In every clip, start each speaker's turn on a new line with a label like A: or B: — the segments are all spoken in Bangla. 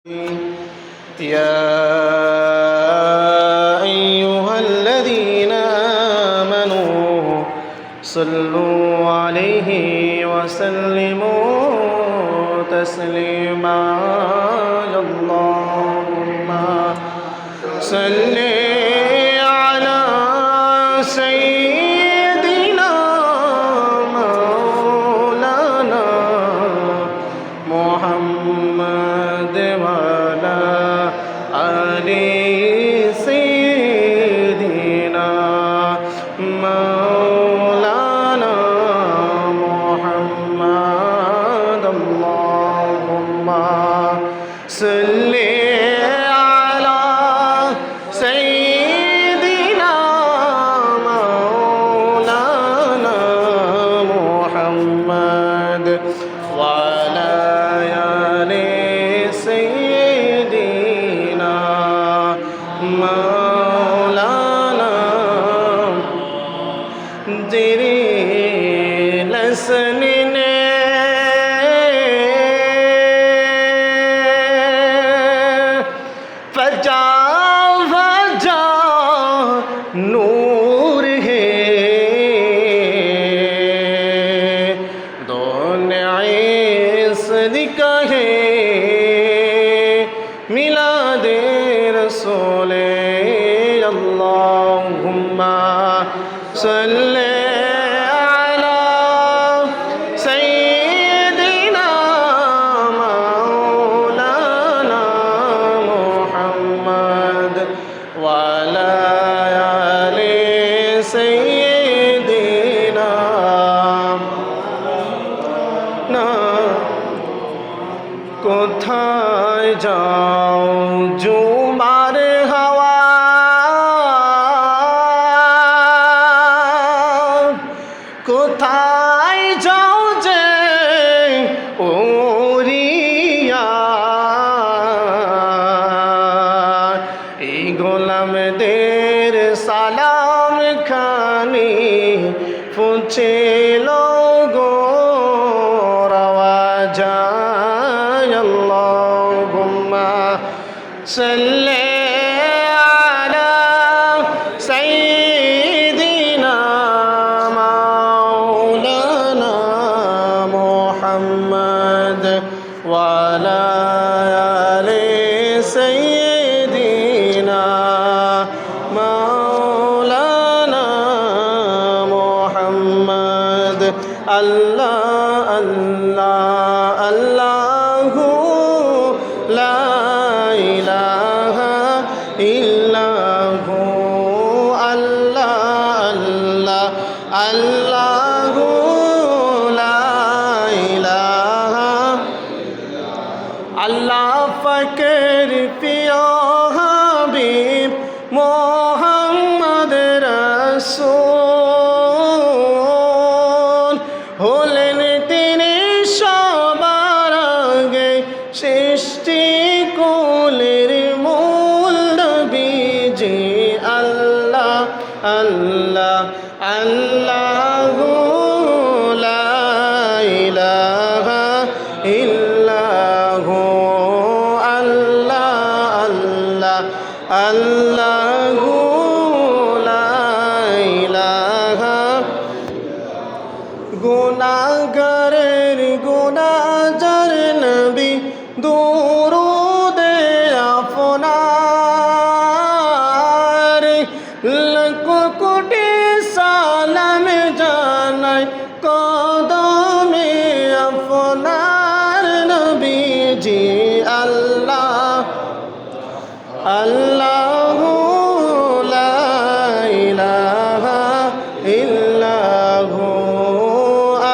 A: يا أيها الذين آمنوا صلوا عليه وسلموا تسليما اللهم صل على سيدنا مولانا محمد وعلى آل سيدنا مولانا محمد اللهم صل على سيدنا مولانا محمد وعلى آل سيدنا مولانا तेरे लसन ने फजा फजा नूर है दोने सदिका है मिला दे रसूले अल्लाहुम्मा सल्ले কোথায় যাও জুমার হাওয়া কোথায় যাও যে ওরিয়া এই গোলামদের সালাম খানি পৌঁছিল গো রাওয়া اللهم صل على سيدنا مولانا محمد وعلى آل سيدنا مولانا محمد الله الله الله لا إله إلا هو الله الله الله لا إله الله فكر في حبيب محمد رسول হলেন তিনি সবার আগে সৃষ্টি কুলের মূল নবীজি আল্লাহ আল্লাহ আল্লাহু লা ইলাহা ইল্লাহু আল্লাহ আল্লাহ আল্লাহু লা ইলাহা গুনাহগারের গুনাহগার নবী দুরুদে আপনার লাখ কোটি সালাম জানাই কদমে আপনার নবীজি আল্লাহ আল্লাহু লা ইলাহা ইল্লাহু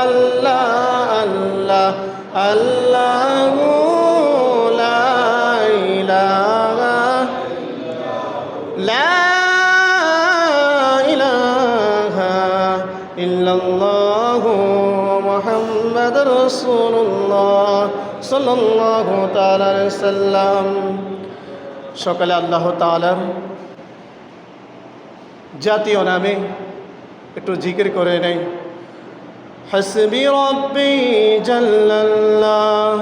A: আল্লাহ আল্লাহ আল্লাহু লা ইলাহা লা ইলাহা ইল্লাল্লাহু মুহাম্মাদুর রাসূলুল্লাহ সাল্লাল্লাহু তাআলা আলাইহি সাল্লাম। সকালে আল্লাহ তাআলার জাতীয় নামে একটু জিকির করে নেই। حسبي ربي جل الله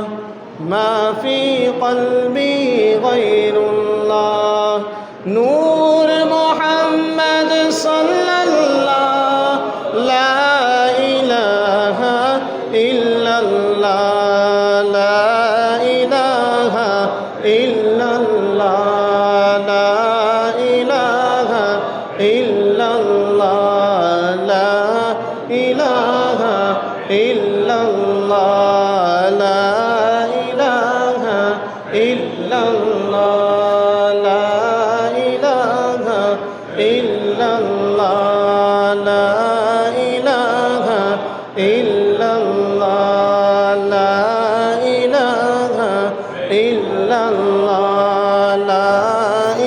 A: ما في قلبي غير الله نور محمد صلى الله لا إله إلا الله لا إله إلا الله لا إله إلا الله لا إله إلا الله لا إله إلا الله لا إله إلا الله لا إله إلا الله لا إله إلا الله لا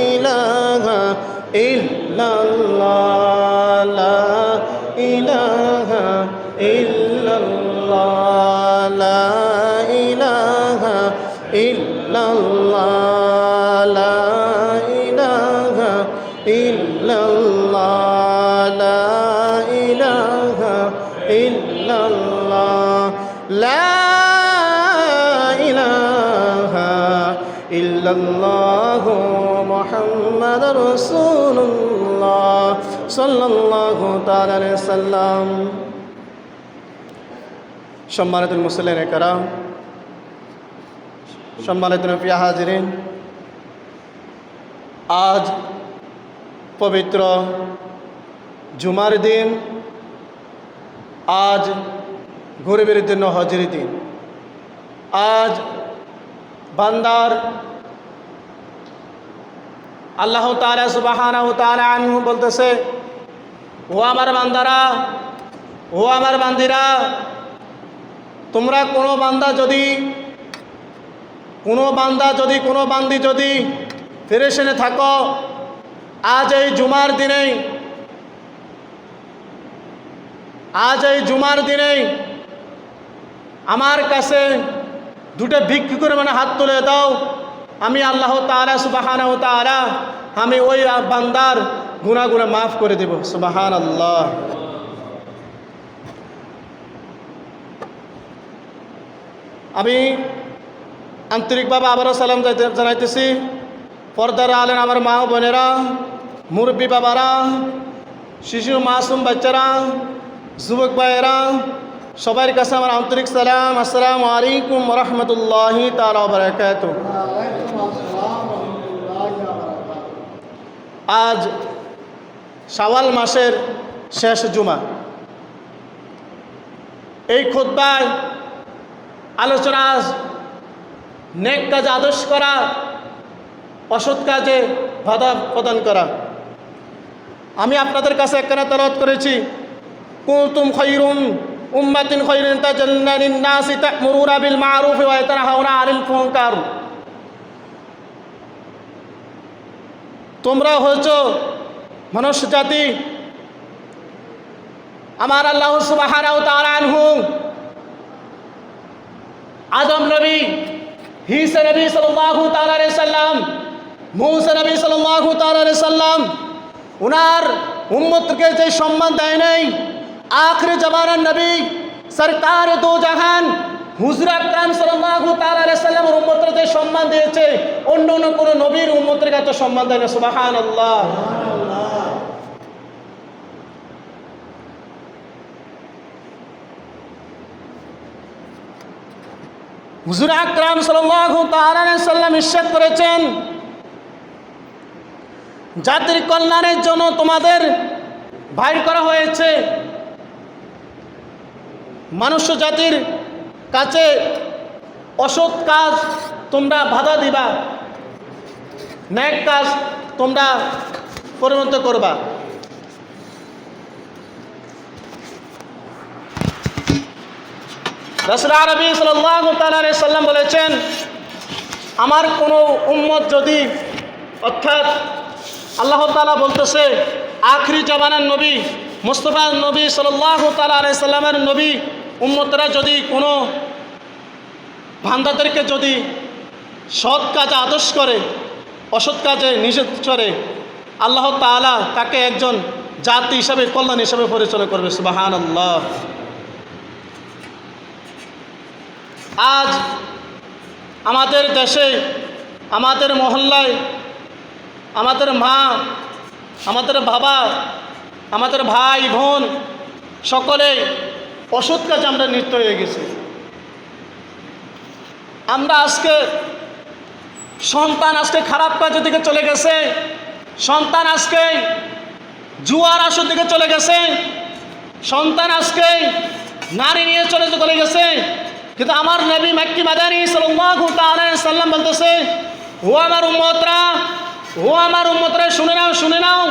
A: إله إلا الله لا إله إلا الله لا إله إلا الله لا إله إلا الله لا إله إلا الله لا إله إلا الله محمد رسول الله صلى الله تعالى عليه وسلم সম্মানিত মুসলিম کرام সম্মানিত প্রিয় হাজিরিন আজ পবিত্র জুমার দিন আজ গরিবের জন্য হজের দিন আজ বান্দার আল্লাহ তাআলা সুবহানাহু ওয়া তাআলা আনহু বলতেছে ও আমার বান্দারা ও আমার বান্দিরা তোমরা কোনো বান্দা যদি কোনো বান্দি যদি পেরেশানে থাকো আজ এই জুমার দিনেই আমার কাছে দুটো ভিক্ষু করে মানে হাত তুলে দাও আমি আল্লাহ তাআলা সুবহানাহু ওয়া তাআলা আমি ওই বান্দার গুনাহগুলো মাফ করে দেব সুবহানাল্লাহ আমি আন্তরিকভাবে আবারও সালাম জানাইতেছি পর্দার আলেন আমার মা বোনেরা মুরব্বী বাবারা শিশু মাসুম বাচ্চারা যুবক ভাইয়েরা সবার কাছে আমার আন্তরিক সালাম আসসালামু আলাইকুম ওয়া রাহমাতুল্লাহি তাআলা ওয়া বারাকাতুহু আজ শাওয়াল মাসের শেষ জুমা এই খুতবায় আলোচনা নেক কাজে আদেশ করা অসৎ কাজে বাধা প্রদান করা আমি আপনাদের কাছে একখানা তেলাওয়াত করেছি কুনতুম খায়রুম উম্মাতিন খায়রিন তাজাল্লা লিন-নাসি তা'মুরুনা বিল মা'রুফি ওয়া তানহাউনা আনিল মুনকার তোমরা হচ্ছ মনুষ্য জাতি আমার আল্লাহ সুবহানাহু ওয়া তাআলা আনহু আদম নবী ঈসা নবী সাল্লাল্লাহু তাআলা আলাইহি সাল্লাম মুসা নবী সাল্লাল্লাহু তাআলা আলাইহি সাল্লাম উনার উম্মতকে যে সম্মান দেয় নাই আখির জামানার নবী সরকার দো জাহান হুজুর আকরাম সাল্লাল্লাহু তাআলা আলাইহি সাল্লামের উম্মতকে যে সম্মান দিয়েছে অন্য কোন নবীর উম্মতকে এত সম্মান দেয় না সুবহানাল্লাহ হুজুর আকরাম সাল্লাল্লাহু তাআলা আলাইহি সাল্লাম ইরশাদ করেছেন জাতির কল্যাণের জন্য তোমাদের বাইর করা হয়েছে মানুষ্য জাতির কাছে অসৎ কাজ তোমরা বাধা দিবা নেক কাজ তোমরা পরিণত করবা রাসূল আরবি সাল্লাল্লাহু তাআলা আলাইহি সাল্লাম বলেছেন আমার কোনো উম্মত যদি অর্থাৎ আল্লাহ তাআলা বলতেছে আখিরি জামানার নবী মুস্তাফা নবী সাল্লাল্লাহু তাআলা আলাইহি সাল্লামের নবী উম্মতরা যদি কোনো বান্দাদেরকে যদি সৎ কাজে আদেশ করে অসৎ কাজে নিষেধ করে আল্লাহ তাআলা তাকে একজন জাতি হিসাবে কল্যাণ হিসাবে পরিচালনা করবে সুবহানাল্লাহ। আজ আমাদের দেশে, আমাদের মহল্লায়, আমাদের মা, আমাদের বাবা, আমাদের ভাই বোন সকলে অসৎ কাজে আমরা লিপ্ত হয়ে গেছি। আমরা আজকে সন্তান আজকে খারাপ কাজের দিকে চলে গেছে, সন্তান আজকে জুয়ার আসর দিকে চলে গেছে, সন্তান আজকে নারী নিয়ে চলে গেছে। কিন্তু আমার নবী মক্কি মাদানী সাল্লাল্লাহু তাআলা আলাইহি সাল্লাম বলতেছে, ও আমার উম্মতরা শুনে নাও,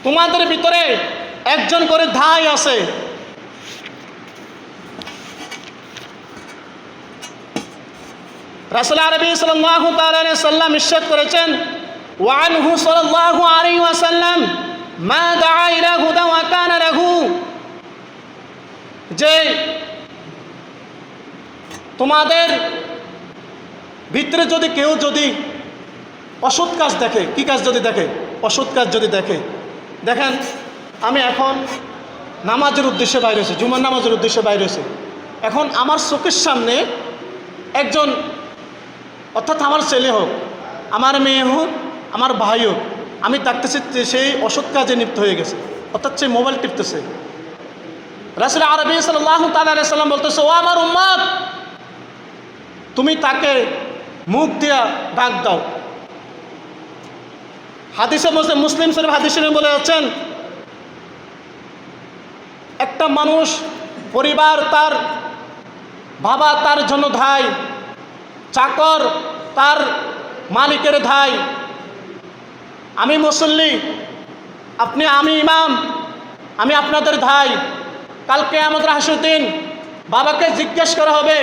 A: তোমাদের ভিতরে একজন করে ধাই আছে। রাসূল আরবী সাল্লাল্লাহু তাআলা আলাইহি সাল্লাম ইরশাদ করেছেন, ওয়া আনহু সাল্লাল্লাহু আলাইহি ওয়াসাল্লাম মা দাআ ইলা হুদা ওয়া কানা লাহু, যে তোমাদের ভিতরে যদি কেউ যদি অসৎ কাজ দেখে, কি কাজ যদি দেখে, অসৎ কাজ যদি দেখে, দেখেন আমি এখন নামাজের উদ্দেশ্যে বাইরে হয়েছি, জুমার নামাজের উদ্দেশ্যে বাইরে হয়েছি। এখন আমার চোখের সামনে একজন, অর্থাৎ আমার ছেলে হোক, আমার মেয়ে হোক, আমার ভাই হোক, আমি দেখতেছি সেই অসৎ কাজে লিপ্ত হয়ে গেছে, অর্থাৎ সে মোবাইল টিপতেছে। রাসূল আরবী সাল্লাল্লাহু তাআলা আলাইহি সাল্লাম বলতেছে, ও আমার উম্মত, তুমি তাকে মুখ দিয়া ডাক দাও। হাদিসে মুসলিম শরীফ হাদিসে বলে যাচ্ছেন, একটা মানুষ পরিবার, তার বাবা তার জন্য ধাই, চাকর তার মালিকের ধাই, আমি মুসল্লি, আমি ইমাম, আমি আপনাদের ধাই। কালকে আমাদের হাসরের দিন বাবাকে জিজ্ঞেস করা হবে,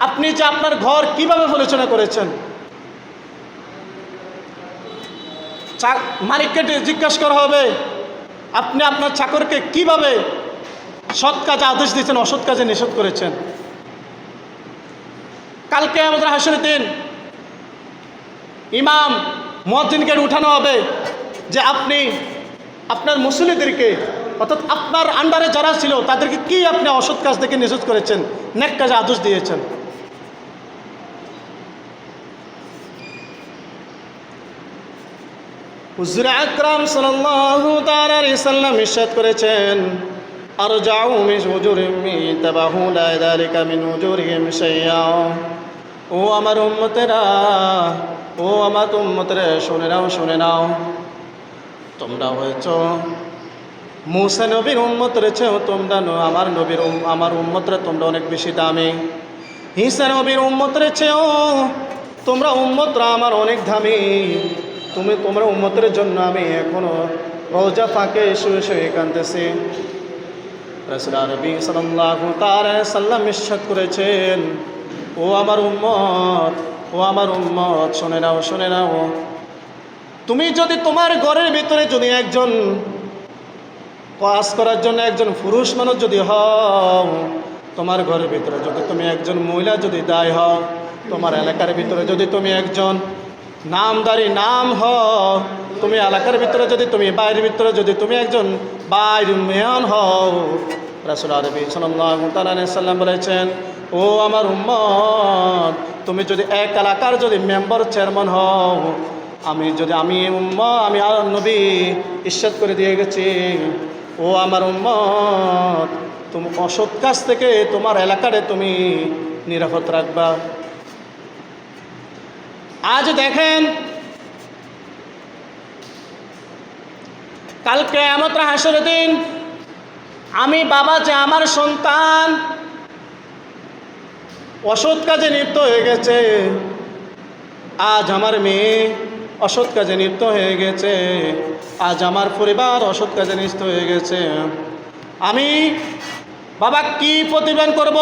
A: আপনি যে আপনার ঘর কিভাবে পরিচালনা করেছেন। মালিককে জিজ্ঞাসা করা হবে, আপনি আপনার চাকরকে কিভাবে সৎ কাজে আদেশ দিয়েছেন, অসৎ কাজে নিষেধ করেছেন। কালকে আমাদের হাসরের দিন ইমাম মুয়াজ্জিনকে উঠানো হবে যে আপনি আপনার মুসল্লিদেরকে, অর্থাৎ আপনার আন্ডারে যারা ছিল তাদেরকে কি আপনি অসৎ কাজ থেকে নিষেধ করেছেন, নেক কাজে আদেশ দিয়েছেন। হুজুর আকরাম সাল্লাল্লাহু তাআলা আলাইহি সাল্লাম ইরশাদ করেছেন, আরজাউ মিন উজুরিহিম তাবাহু লা যালিকা মিন উজুরিহিম শাইআ। ও আমার উম্মতেরা, শুনে নাও, তোমরা হয়েছ মুসা নবীর উম্মত রয়েছে, তোমরা আমার উম্মতরা তোমরা অনেক বেশি দামি। ঈসা নবীর উম্মত রয়েছে, তোমরা উম্মতরা আমার অনেক দামি। তোমরা উম্মতের জন্য আমি এখনো রওজা ফাঁকে শুয়ে কাঁদতেছি। রাসূল আরবী সাল্লাল্লাহু তাআলা আলাইহি সাল্লাম ইরশাদ করেছেন, ও আমার উম্মত, শুনে নাও, তুমি যদি তোমার ঘরের ভিতরে যদি একজন কাজ করার জন্য একজন পুরুষ মানুষ যদি হও, তোমার ঘরের ভিতরে যদি তুমি একজন মহিলা যদি দায় হও, তোমার এলাকার ভিতরে যদি তুমি একজন নামদারি নাম হও, তুমি এলাকার ভিতরে যদি তুমি বাইরের ভিতরে যদি তুমি একজন বাইরের মেয়ন হও, রাসূল আরবী সাল্লাল্লাহু তাআলা আলাইহি সাল্লাম বলেছেন, ও আমার উম্মত, তুমি যদি এক এলাকার যদি মেম্বার চেয়ারম্যান হও, আমি নবী ইরশাদ করে দিয়ে গেছি, ও আমার উম্মত, তুমি অসৎ কাজ থেকে তোমার এলাকারে তুমি নিরাপদ রাখবা। আজ দেখেন, কাল কিয়ামত হাসরের দিন আমি বাবা যে আমার সন্তান অসৎ কাজে লিপ্ত হয়ে গেছে, আজ আমার মেয়ে অসৎ কাজে লিপ্ত হয়ে গেছে, আজ আমার পরিবার অসৎ কাজে লিপ্ত হয়ে গেছে, আমি বাবা কি প্রতিদান করব?